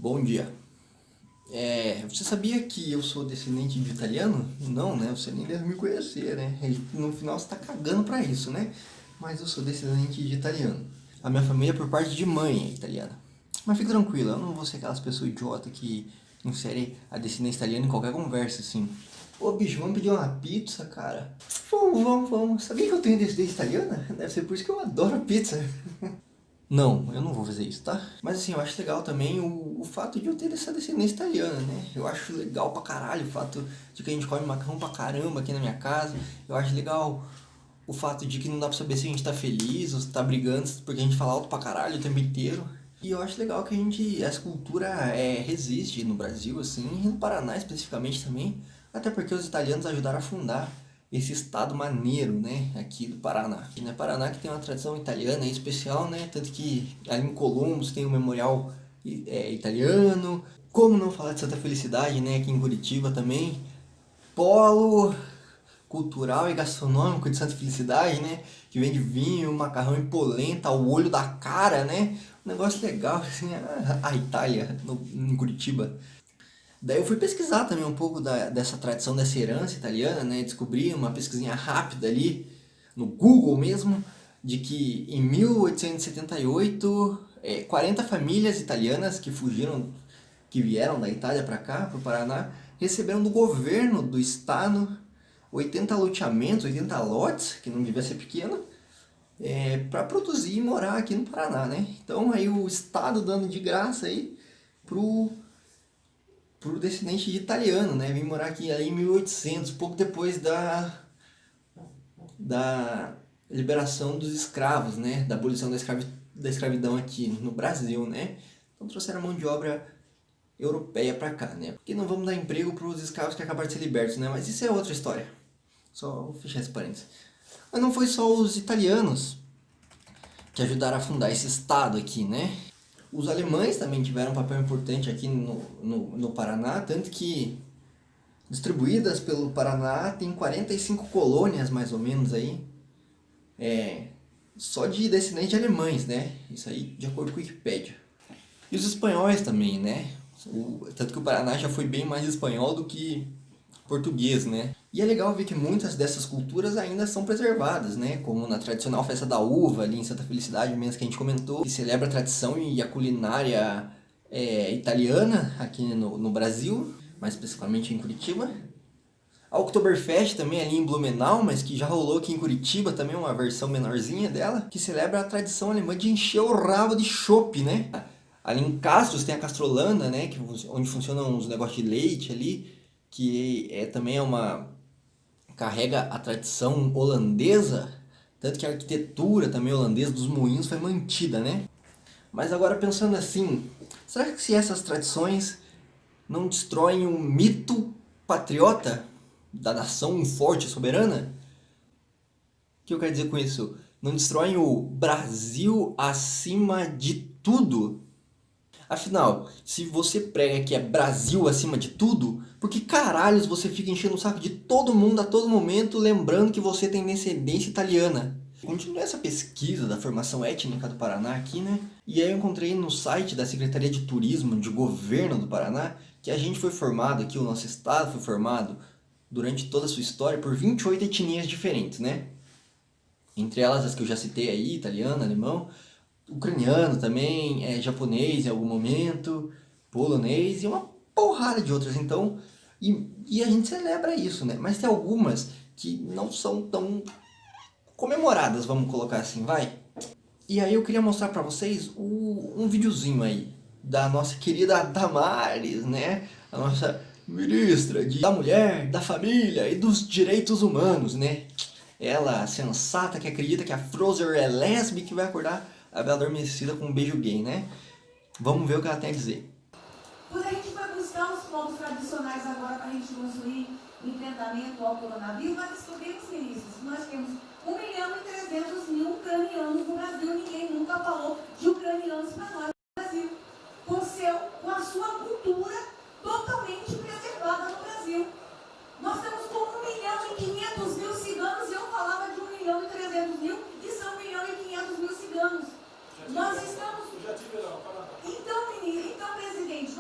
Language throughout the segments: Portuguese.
Bom dia. Você sabia que eu sou descendente de italiano? Não, né? Você nem deve me conhecer, né? E no final você tá cagando pra isso, né? Mas eu sou descendente de italiano. A minha família, por parte de mãe, é italiana. Mas fique tranquilo, eu não vou ser aquelas pessoas idiotas que inserem a descendência italiana em qualquer conversa, assim. Ô, bicho, vamos pedir uma pizza, cara? Vamos. Sabia que eu tenho descendência italiana? Deve ser por isso que eu adoro pizza. Não, eu não vou fazer isso, tá? Mas assim, eu acho legal também o fato de eu ter essa descendência italiana, né? Eu acho legal pra caralho o fato de que a gente come macarrão pra caramba aqui na minha casa. Eu acho legal o fato de que não dá pra saber se a gente tá feliz ou se tá brigando, porque a gente fala alto pra caralho o tempo inteiro. E eu acho legal que essa cultura resiste no Brasil, assim, e no Paraná especificamente também, até porque os italianos ajudaram a fundar esse estado maneiro, né, aqui do Paraná. E no Paraná que tem uma tradição italiana especial, né, tanto que ali em Columbus tem um memorial italiano. Como não falar de Santa Felicidade, né, aqui em Curitiba também. Polo cultural e gastronômico de Santa Felicidade, né? Que vende vinho, macarrão e polenta, o olho da cara, né? Um negócio legal, assim, a Itália, em Curitiba. Daí eu fui pesquisar também um pouco dessa tradição, dessa herança italiana, né? Descobri uma pesquisinha rápida ali, no Google mesmo, de que em 1878, 40 famílias italianas que fugiram, que vieram da Itália para cá, para o Paraná, receberam do governo do estado 80 loteamentos, 80 lotes, que não devia ser pequeno, para produzir e morar aqui no Paraná, né? Então aí o estado dando de graça aí pro descendente de italiano, né? Vim morar aqui aí em 1800, pouco depois da liberação dos escravos, né? Da abolição da escravidão aqui no Brasil, né? Então trouxeram a mão de obra europeia para cá, né? Porque não vamos dar emprego para os escravos que acabaram de ser libertos, né? Mas isso é outra história. Só vou fechar esse parênteses. Mas não foi só os italianos que ajudaram a fundar esse estado aqui, né? Os alemães também tiveram um papel importante aqui no Paraná, tanto que distribuídas pelo Paraná tem 45 colônias mais ou menos aí, só de descendentes alemães, né? Isso aí de acordo com a Wikipédia. E os espanhóis também, né? Tanto que o Paraná já foi bem mais espanhol do que português, né? E é legal ver que muitas dessas culturas ainda são preservadas, né? Como na tradicional festa da uva ali em Santa Felicidade mesmo que a gente comentou, que celebra a tradição e a culinária italiana aqui no Brasil, mais especificamente em Curitiba. A Oktoberfest também ali em Blumenau, mas que já rolou aqui em Curitiba também, uma versão menorzinha dela, que celebra a tradição alemã de encher o rabo de chopp, né? Ali em Castros tem a Castrolanda, né? Onde funcionam uns negócios de leite ali, que também é carrega a tradição holandesa, tanto que a arquitetura também holandesa dos moinhos foi mantida, né? Mas agora pensando assim, será que se essas tradições não destroem o mito patriota da nação forte e soberana? O que eu quero dizer com isso? Não destroem o Brasil acima de tudo? Afinal, se você prega que é Brasil acima de tudo, por que caralhos você fica enchendo o saco de todo mundo a todo momento, lembrando que você tem descendência italiana? Continuei essa pesquisa da formação étnica do Paraná aqui, né? E aí eu encontrei no site da Secretaria de Turismo de Governo do Paraná que a gente foi formado aqui, o nosso estado foi formado durante toda a sua história por 28 etnias diferentes, né? Entre elas as que eu já citei aí, italiano, alemão, ucraniano também, japonês em algum momento, polonês e uma porrada de outras. Então, e a gente celebra isso, né? Mas tem algumas que não são tão comemoradas, vamos colocar assim, vai. E aí eu queria mostrar pra vocês um videozinho aí da nossa querida Damares, né? A nossa ministra da mulher, da família e dos direitos humanos, né? Ela, sensata, que acredita que a Frozen é lésbica e vai acordar a Bela Adormecida com um beijo gay, né? Vamos ver o que ela tem a dizer. Quando a gente vai buscar os pontos tradicionais agora para a gente construir o enfrentamento ao coronavírus, nós descobrimos, ministros, que nós temos 1.300.000 ucranianos no Brasil. Ninguém nunca falou de ucranianos para nós no Brasil. Com a sua cultura totalmente preservada no Brasil. Nós temos como 1.500.000 ciganos, e eu falava de 1.300.000, e são 1.500.000 ciganos. Nós estamos... Então, ministro, então, presidente,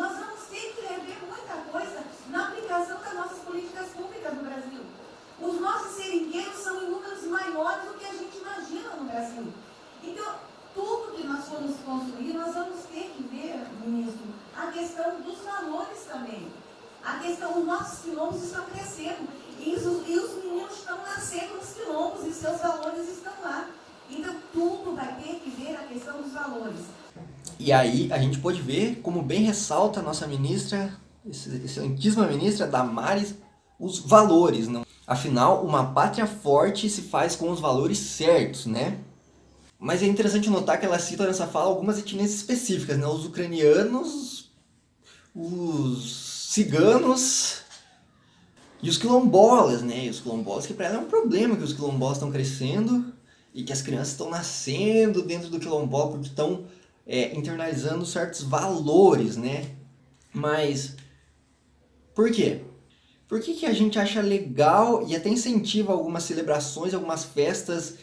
construir, nós vamos ter que ver, ministro, a questão dos valores também. A questão, os nossos quilombos estão crescendo e os meninos estão nascendo nos quilombos e seus valores estão lá. Então, tudo vai ter que ver a questão dos valores. E aí a gente pode ver, como bem ressalta a nossa ministra, excelentíssima ministra Damares, os valores, não? Afinal, uma pátria forte se faz com os valores certos, né? Mas é interessante notar que ela cita nessa fala algumas etnias específicas, né? Os ucranianos, os ciganos e os quilombolas, né? E os quilombolas, que para ela é um problema que os quilombolas estão crescendo e que as crianças estão nascendo dentro do quilombola porque estão internalizando certos valores, né? Mas por quê? Por que a gente acha legal e até incentiva algumas celebrações, algumas festas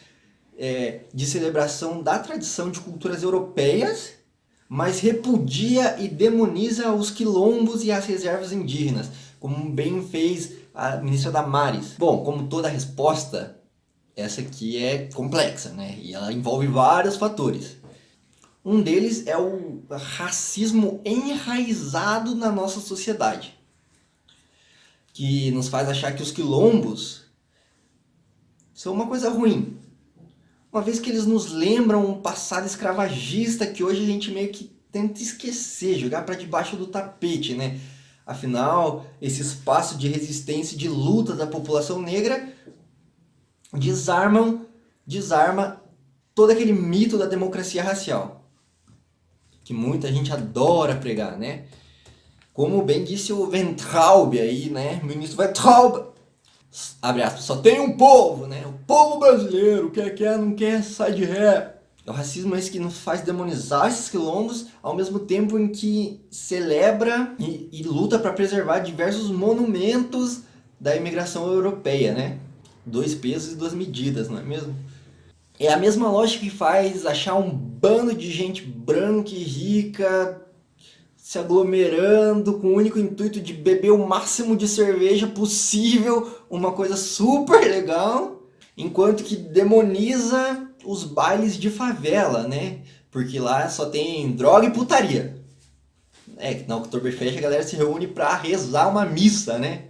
de celebração da tradição de culturas europeias, mas repudia e demoniza os quilombos e as reservas indígenas, como bem fez a ministra Damares? Bom, como toda resposta, essa aqui é complexa, né? E ela envolve vários fatores. Um deles é o racismo enraizado na nossa sociedade, que nos faz achar que os quilombos são uma coisa ruim, uma vez que eles nos lembram um passado escravagista que hoje a gente meio que tenta esquecer, jogar para debaixo do tapete, né? Afinal, esse espaço de resistência e de luta da população negra desarma todo aquele mito da democracia racial, que muita gente adora pregar, né? Como bem disse o Weintraub aí, né? O ministro Weintraub, abre aspas, só tem um povo, né? O povo brasileiro, quer, não quer, sai de ré. O racismo é esse que nos faz demonizar esses quilombos, ao mesmo tempo em que celebra e luta para preservar diversos monumentos da imigração europeia, né? 2 pesos e 2 medidas, não é mesmo? É a mesma lógica que faz achar um bando de gente branca e rica se aglomerando com o único intuito de beber o máximo de cerveja possível, uma coisa super legal, enquanto que demoniza os bailes de favela, né? Porque lá só tem droga e putaria. Na Oktoberfest a galera se reúne pra rezar uma missa, né?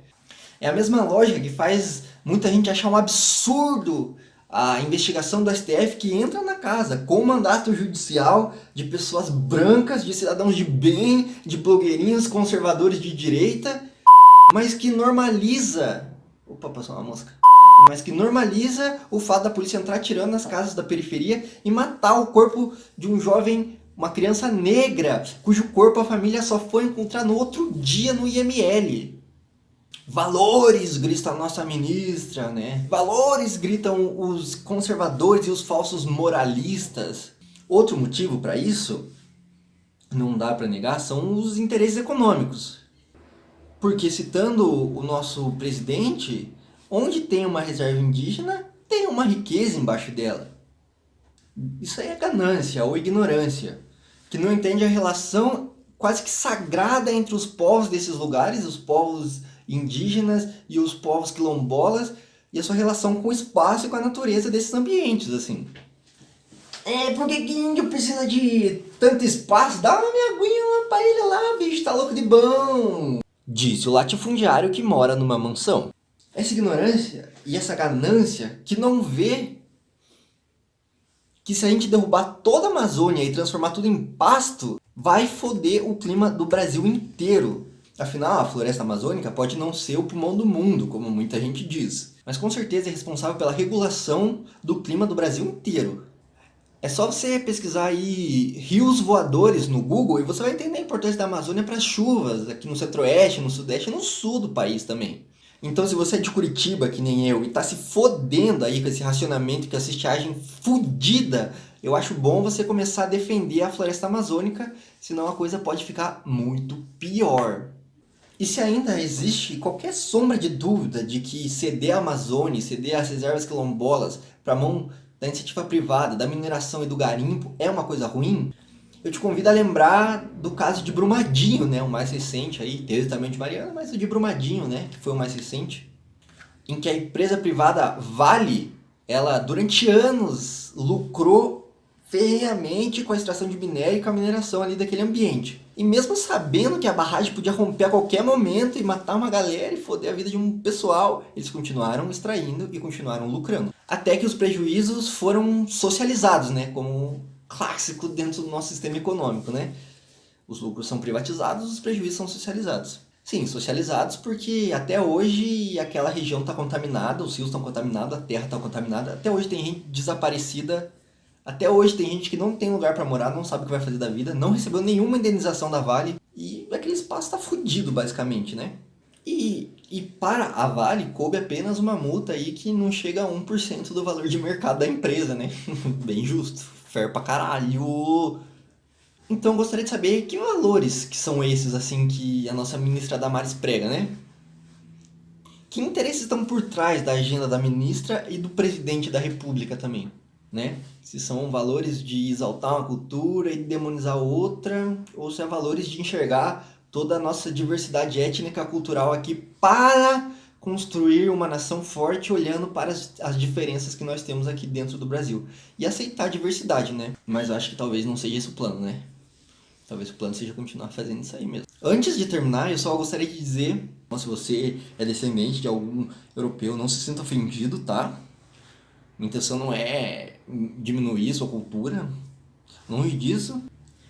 É a mesma lógica que faz muita gente achar um absurdo a investigação do STF que entra na casa com mandato judicial de pessoas brancas, de cidadãos de bem, de blogueirinhos conservadores de direita, mas que normaliza... Opa, passou uma mosca. Mas que normaliza o fato da polícia entrar atirando nas casas da periferia e matar o corpo de um jovem, uma criança negra, cujo corpo a família só foi encontrar no outro dia no IML. Valores, grita a nossa ministra, né? Valores, gritam os conservadores e os falsos moralistas. Outro motivo para isso, não dá para negar, são os interesses econômicos. Porque, citando o nosso presidente, onde tem uma reserva indígena, tem uma riqueza embaixo dela. Isso aí é ganância ou ignorância, que não entende a relação quase que sagrada entre os povos desses lugares, os povos indígenas e os povos quilombolas, e a sua relação com o espaço e com a natureza desses ambientes, assim. Por que índio precisa de tanto espaço? Dá uma minha aguinha lá pra ele lá, bicho, tá louco de bom! Disse o latifundiário que mora numa mansão. Essa ignorância e essa ganância que não vê que se a gente derrubar toda a Amazônia e transformar tudo em pasto, vai foder o clima do Brasil inteiro. Afinal, a floresta amazônica pode não ser o pulmão do mundo, como muita gente diz, mas com certeza é responsável pela regulação do clima do Brasil inteiro. É só você pesquisar aí rios voadores no Google e você vai entender a importância da Amazônia para as chuvas, aqui no centro-oeste, no sudeste e no sul do país também. Então, se você é de Curitiba, que nem eu, e tá se fodendo aí com esse racionamento, com essa estiagem fodida, eu acho bom você começar a defender a floresta amazônica, senão a coisa pode ficar muito pior. E se ainda existe qualquer sombra de dúvida de que ceder a Amazônia, ceder as reservas quilombolas para a mão da iniciativa privada, da mineração e do garimpo é uma coisa ruim, eu te convido a lembrar do caso de Brumadinho, né, o mais recente aí, teve também de Mariana, mas o de Brumadinho, né, que foi o mais recente, em que a empresa privada Vale, ela durante anos lucrou ferreamente com a extração de minério e com a mineração ali daquele ambiente. E mesmo sabendo que a barragem podia romper a qualquer momento e matar uma galera e foder a vida de um pessoal, eles continuaram extraindo e continuaram lucrando. Até que os prejuízos foram socializados, né? Como clássico dentro do nosso sistema econômico, né? Os lucros são privatizados, os prejuízos são socializados. Sim, socializados porque até hoje aquela região está contaminada, os rios estão contaminados, a terra está contaminada. Até hoje tem gente desaparecida. Até hoje tem gente que não tem lugar para morar, não sabe o que vai fazer da vida, não recebeu nenhuma indenização da Vale e aquele espaço está fudido basicamente, né? E para a Vale coube apenas uma multa aí que não chega a 1% do valor de mercado da empresa, né? Bem justo, fair pra caralho. Então gostaria de saber que valores que são esses assim que a nossa ministra Damares prega, né? Que interesses estão por trás da agenda da ministra e do presidente da República também, né? Se são valores de exaltar uma cultura e demonizar outra, ou se é valores de enxergar toda a nossa diversidade étnica cultural aqui para construir uma nação forte olhando para as diferenças que nós temos aqui dentro do Brasil. E aceitar a diversidade, né? Mas eu acho que talvez não seja esse o plano, né? Talvez o plano seja continuar fazendo isso aí mesmo. Antes de terminar, eu só gostaria de dizer, se você é descendente de algum europeu, não se sinta ofendido, tá? Minha intenção não é diminuir sua cultura, longe disso,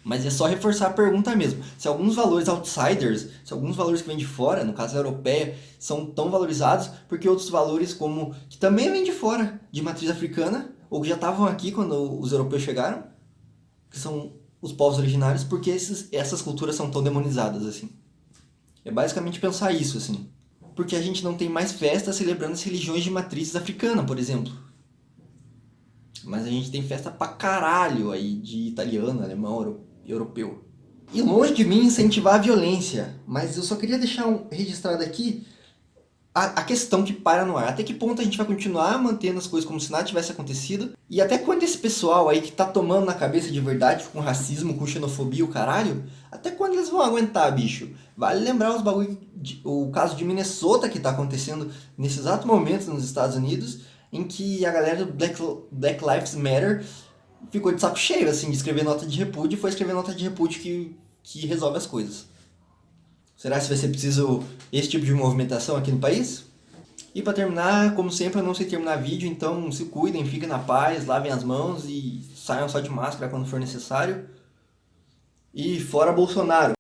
mas é só reforçar a pergunta mesmo. Se alguns valores outsiders, se alguns valores que vêm de fora, no caso a europeia, são tão valorizados, porque outros valores como que também vêm de fora, de matriz africana, ou que já estavam aqui quando os europeus chegaram, que são os povos originários, porque essas culturas são tão demonizadas assim. É basicamente pensar isso assim. Porque a gente não tem mais festas celebrando as religiões de matrizes africana, por exemplo. Mas a gente tem festa pra caralho aí de italiano, alemão, europeu. E longe de mim incentivar a violência, mas eu só queria deixar registrado aqui a questão que para no ar. Até que ponto a gente vai continuar mantendo as coisas como se nada tivesse acontecido? E até quando esse pessoal aí que tá tomando na cabeça de verdade com racismo, com xenofobia, o caralho, até quando eles vão aguentar, bicho? Vale lembrar o caso de Minnesota que tá acontecendo nesse exato momento nos Estados Unidos, em que a galera do Black Lives Matter ficou de saco cheio, assim, de escrever nota de repúdio e foi escrever nota de repúdio que resolve as coisas. Será que vai ser preciso esse tipo de movimentação aqui no país? E para terminar, como sempre, eu não sei terminar vídeo, então se cuidem, fiquem na paz, lavem as mãos e saiam só de máscara quando for necessário. E fora Bolsonaro!